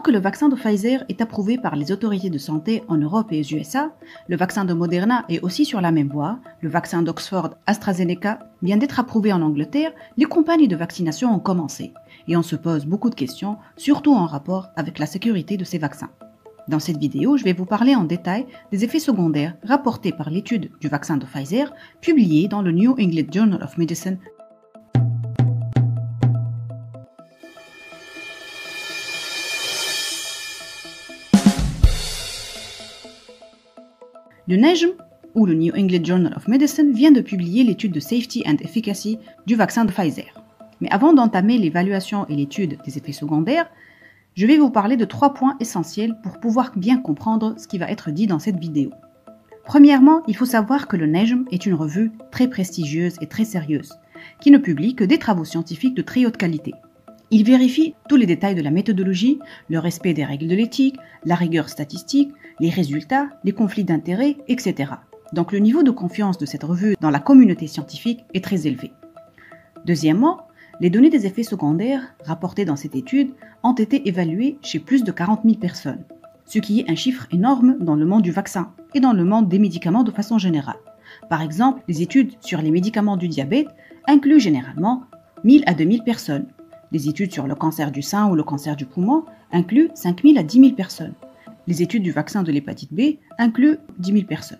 que le vaccin de Pfizer est approuvé par les autorités de santé en Europe et aux USA, le vaccin de Moderna est aussi sur la même voie, le vaccin d'Oxford AstraZeneca vient d'être approuvé en Angleterre, les campagnes de vaccination ont commencé et on se pose beaucoup de questions, surtout en rapport avec la sécurité de ces vaccins. Dans cette vidéo, je vais vous parler en détail des effets secondaires rapportés par l'étude du vaccin de Pfizer publiée dans le New England Journal of Medicine. Le NEJM, ou le New England Journal of Medicine, vient de publier l'étude de Safety and Efficacy du vaccin de Pfizer. Mais avant d'entamer l'évaluation et l'étude des effets secondaires, je vais vous parler de 3 points essentiels pour pouvoir bien comprendre ce qui va être dit dans cette vidéo. Premièrement, il faut savoir que le NEJM est une revue très prestigieuse et très sérieuse, qui ne publie que des travaux scientifiques de très haute qualité. Il vérifie tous les détails de la méthodologie, le respect des règles de l'éthique, la rigueur statistique, les résultats, les conflits d'intérêts, etc. Donc le niveau de confiance de cette revue dans la communauté scientifique est très élevé. Deuxièmement, les données des effets secondaires rapportées dans cette étude ont été évaluées chez plus de 40 000 personnes, ce qui est un chiffre énorme dans le monde du vaccin et dans le monde des médicaments de façon générale. Par exemple, les études sur les médicaments du diabète incluent généralement 1000 à 2000 personnes. Les études sur le cancer du sein ou le cancer du poumon incluent 5000 à 10 000 personnes. Les études du vaccin de l'hépatite B incluent 10 000 personnes.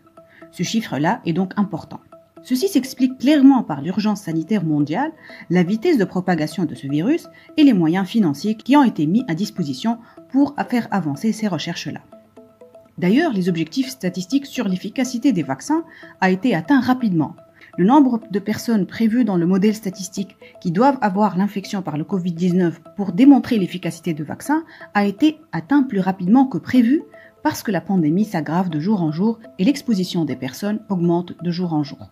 Ce chiffre-là est donc important. Ceci s'explique clairement par l'urgence sanitaire mondiale, la vitesse de propagation de ce virus et les moyens financiers qui ont été mis à disposition pour faire avancer ces recherches-là. D'ailleurs, les objectifs statistiques sur l'efficacité des vaccins a été atteint rapidement. Le nombre de personnes prévues dans le modèle statistique qui doivent avoir l'infection par le Covid-19 pour démontrer l'efficacité du vaccin a été atteint plus rapidement que prévu parce que la pandémie s'aggrave de jour en jour et l'exposition des personnes augmente de jour en jour.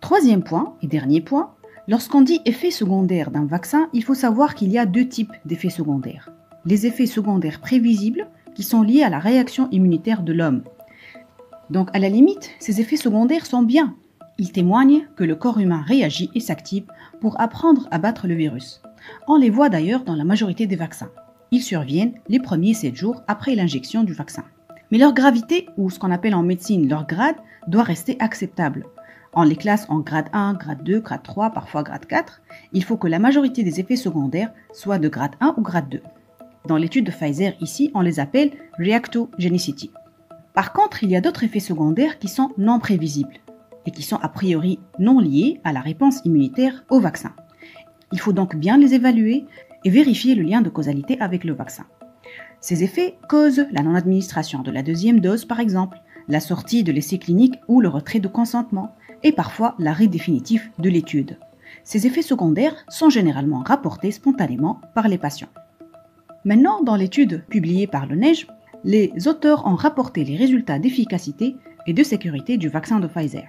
Troisième point et dernier point, lorsqu'on dit effet secondaire d'un vaccin, il faut savoir qu'il y a 2 types d'effets secondaires. Les effets secondaires prévisibles qui sont liés à la réaction immunitaire de l'homme. Donc à la limite, ces effets secondaires sont bien. Ils témoignent que le corps humain réagit et s'active pour apprendre à battre le virus. On les voit d'ailleurs dans la majorité des vaccins. Ils surviennent les premiers 7 jours après l'injection du vaccin. Mais leur gravité, ou ce qu'on appelle en médecine leur grade, doit rester acceptable. On les classe en grade 1, grade 2, grade 3, parfois grade 4. Il faut que la majorité des effets secondaires soient de grade 1 ou grade 2. Dans l'étude de Pfizer, ici, on les appelle reactogenicity. Par contre, il y a d'autres effets secondaires qui sont non prévisibles et qui sont a priori non liés à la réponse immunitaire au vaccin. Il faut donc bien les évaluer et vérifier le lien de causalité avec le vaccin. Ces effets causent la non-administration de la 2e dose par exemple, la sortie de l'essai clinique ou le retrait de consentement, et parfois l'arrêt définitif de l'étude. Ces effets secondaires sont généralement rapportés spontanément par les patients. Maintenant, dans l'étude publiée par le NEJM, les auteurs ont rapporté les résultats d'efficacité et de sécurité du vaccin de Pfizer.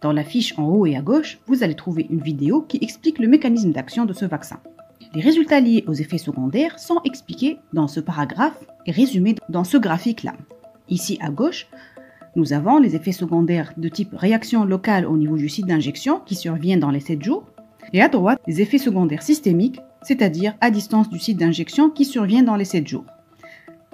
Dans la fiche en haut et à gauche, vous allez trouver une vidéo qui explique le mécanisme d'action de ce vaccin. Les résultats liés aux effets secondaires sont expliqués dans ce paragraphe et résumés dans ce graphique-là. Ici à gauche, nous avons les effets secondaires de type réaction locale au niveau du site d'injection qui surviennent dans les 7 jours, et à droite, les effets secondaires systémiques, c'est-à-dire à distance du site d'injection qui surviennent dans les 7 jours.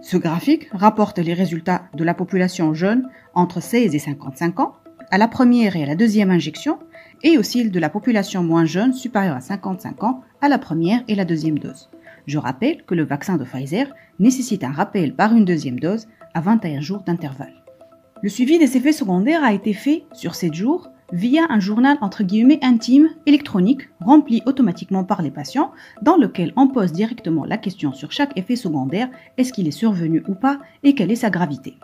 Ce graphique rapporte les résultats de la population jeune entre 16 et 55 ans, à la première et à la 2e injection, et aussi de la population moins jeune supérieure à 55 ans à la première et la 2e dose. Je rappelle que le vaccin de Pfizer nécessite un rappel par une 2e dose à 21 jours d'intervalle. Le suivi des effets secondaires a été fait sur 7 jours via un journal entre guillemets intime électronique rempli automatiquement par les patients dans lequel on pose directement la question sur chaque effet secondaire, est-ce qu'il est survenu ou pas et quelle est sa gravité.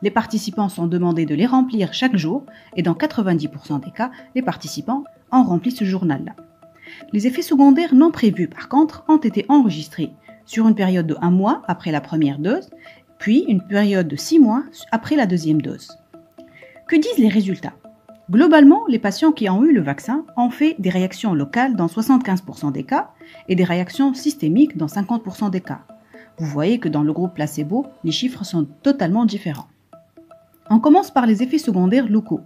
Les participants sont demandés de les remplir chaque jour et dans 90% des cas, les participants ont rempli ce journal-là. Les effets secondaires non prévus par contre ont été enregistrés sur une période de 1 mois après la première dose, puis une période de 6 mois après la 2e dose. Que disent les résultats ? Globalement, les patients qui ont eu le vaccin ont fait des réactions locales dans 75% des cas et des réactions systémiques dans 50% des cas. Vous voyez que dans le groupe placebo, les chiffres sont totalement différents. On commence par les effets secondaires locaux.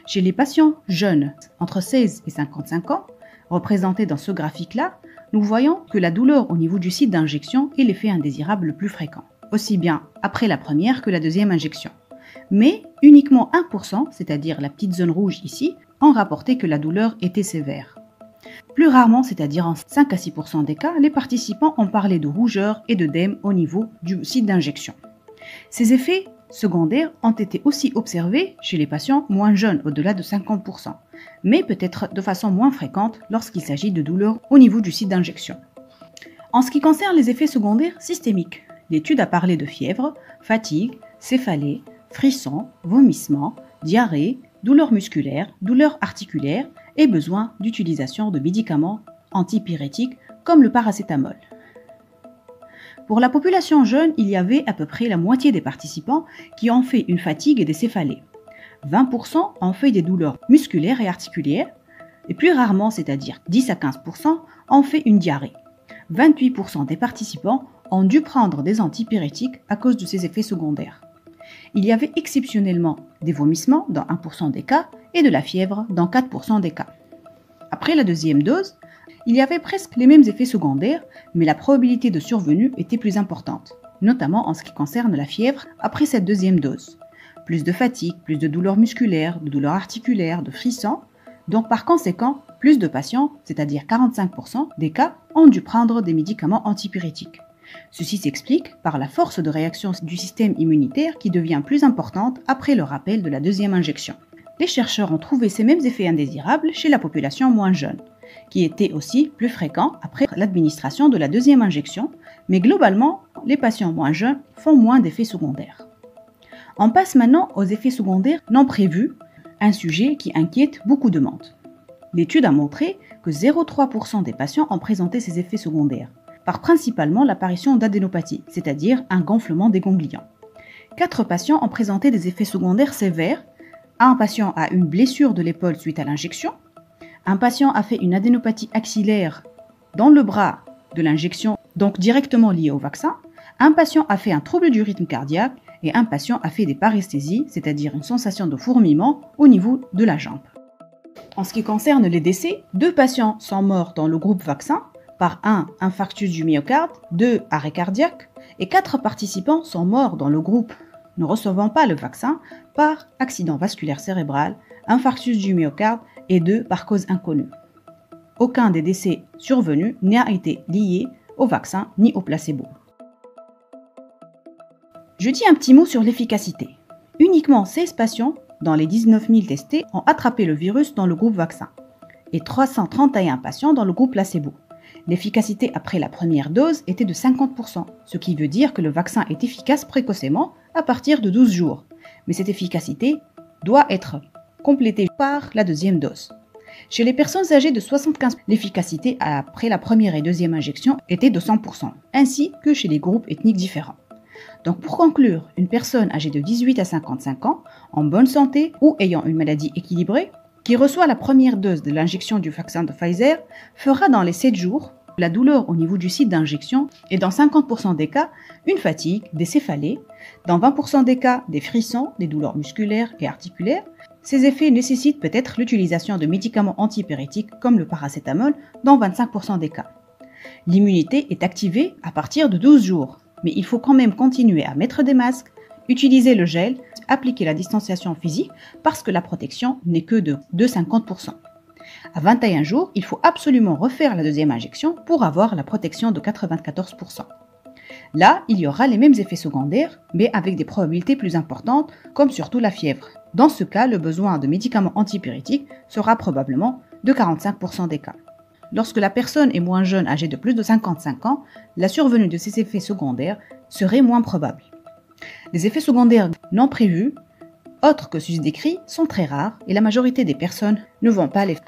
Chez les patients jeunes, entre 16 et 55 ans, représentés dans ce graphique-là, nous voyons que la douleur au niveau du site d'injection est l'effet indésirable le plus fréquent, aussi bien après la première que la deuxième injection. Mais uniquement 1%, c'est-à-dire la petite zone rouge ici, ont rapporté que la douleur était sévère. Plus rarement, c'est-à-dire en 5 à 6% des cas, les participants ont parlé de rougeur et d'œdème au niveau du site d'injection. Ces effets secondaires ont été aussi observés chez les patients moins jeunes, au-delà de 50%, mais peut-être de façon moins fréquente lorsqu'il s'agit de douleurs au niveau du site d'injection. En ce qui concerne les effets secondaires systémiques, l'étude a parlé de fièvre, fatigue, céphalée, frissons, vomissements, diarrhée, douleurs musculaires, douleurs articulaires et besoin d'utilisation de médicaments antipyrétiques comme le paracétamol. Pour la population jeune, il y avait à peu près la moitié des participants qui ont fait une fatigue et des céphalées. 20% ont fait des douleurs musculaires et articulaires, et plus rarement, c'est-à-dire 10 à 15%, ont fait une diarrhée. 28% des participants ont dû prendre des antipyrétiques à cause de ces effets secondaires. Il y avait exceptionnellement des vomissements dans 1% des cas et de la fièvre dans 4% des cas. Après la deuxième dose, il y avait presque les mêmes effets secondaires, mais la probabilité de survenue était plus importante, notamment en ce qui concerne la fièvre après cette deuxième dose. Plus de fatigue, plus de douleurs musculaires, de douleurs articulaires, de frissons. Donc par conséquent, plus de patients, c'est-à-dire 45% des cas, ont dû prendre des médicaments antipyrétiques. Ceci s'explique par la force de réaction du système immunitaire qui devient plus importante après le rappel de la deuxième injection. Les chercheurs ont trouvé ces mêmes effets indésirables chez la population moins jeune, qui étaient aussi plus fréquents après l'administration de la deuxième injection, mais globalement, les patients moins jeunes font moins d'effets secondaires. On passe maintenant aux effets secondaires non prévus, un sujet qui inquiète beaucoup de monde. L'étude a montré que 0,3% des patients ont présenté ces effets secondaires, par principalement l'apparition d'adénopathie, c'est-à-dire un gonflement des ganglions. 4 patients ont présenté des effets secondaires sévères. Un patient a une blessure de l'épaule suite à l'injection. Un patient a fait une adénopathie axillaire dans le bras de l'injection, donc directement liée au vaccin. Un patient a fait un trouble du rythme cardiaque et un patient a fait des paresthésies, c'est-à-dire une sensation de fourmillement au niveau de la jambe. En ce qui concerne les décès, 2 patients sont morts dans le groupe vaccin, par 1 infarctus du myocarde, 2 arrêt cardiaque, et 4 participants sont morts dans le groupe ne recevant pas le vaccin par accident vasculaire cérébral, infarctus du myocarde et 2 par cause inconnue. Aucun des décès survenus n'a été lié au vaccin ni au placebo. Je dis un petit mot sur l'efficacité. Uniquement 16 patients dans les 19 000 testés ont attrapé le virus dans le groupe vaccin et 331 patients dans le groupe placebo. L'efficacité après la première dose était de 50%, ce qui veut dire que le vaccin est efficace précocement à partir de 12 jours. Mais cette efficacité doit être complétée par la deuxième dose. Chez les personnes âgées de 75 ans, l'efficacité après la première et deuxième injection était de 100%, ainsi que chez les groupes ethniques différents. Donc pour conclure, une personne âgée de 18 à 55 ans, en bonne santé ou ayant une maladie équilibrée, qui reçoit la première dose de l'injection du vaccin de Pfizer, fera dans les 7 jours la douleur au niveau du site d'injection et dans 50% des cas, une fatigue, des céphalées, dans 20% des cas, des frissons, des douleurs musculaires et articulaires. Ces effets nécessitent peut-être l'utilisation de médicaments antipyrétiques comme le paracétamol dans 25% des cas. L'immunité est activée à partir de 12 jours, mais il faut quand même continuer à mettre des masques, utiliser le gel, appliquer la distanciation physique parce que la protection n'est que de 50%. À 21 jours, il faut absolument refaire la deuxième injection pour avoir la protection de 94%. Là, il y aura les mêmes effets secondaires, mais avec des probabilités plus importantes, comme surtout la fièvre. Dans ce cas, le besoin de médicaments antipyrétiques sera probablement de 45% des cas. Lorsque la personne est moins jeune, âgée de plus de 55 ans, la survenue de ces effets secondaires serait moins probable. Les effets secondaires non prévus, autres que ceux décrits, sont très rares et la majorité des personnes ne vont pas les faire.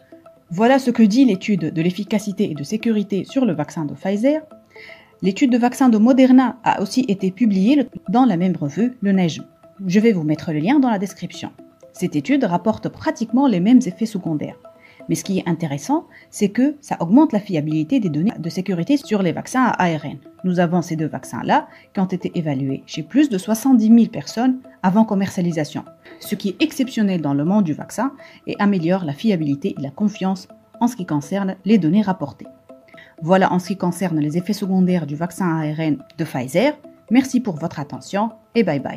Voilà ce que dit l'étude de l'efficacité et de sécurité sur le vaccin de Pfizer. L'étude de vaccin de Moderna a aussi été publiée dans la même revue, le NEJM. Je vais vous mettre le lien dans la description. Cette étude rapporte pratiquement les mêmes effets secondaires. Mais ce qui est intéressant, c'est que ça augmente la fiabilité des données de sécurité sur les vaccins à ARN. Nous avons ces 2 vaccins-là qui ont été évalués chez plus de 70 000 personnes avant commercialisation, ce qui est exceptionnel dans le monde du vaccin et améliore la fiabilité et la confiance en ce qui concerne les données rapportées. Voilà en ce qui concerne les effets secondaires du vaccin ARN de Pfizer. Merci pour votre attention et bye bye.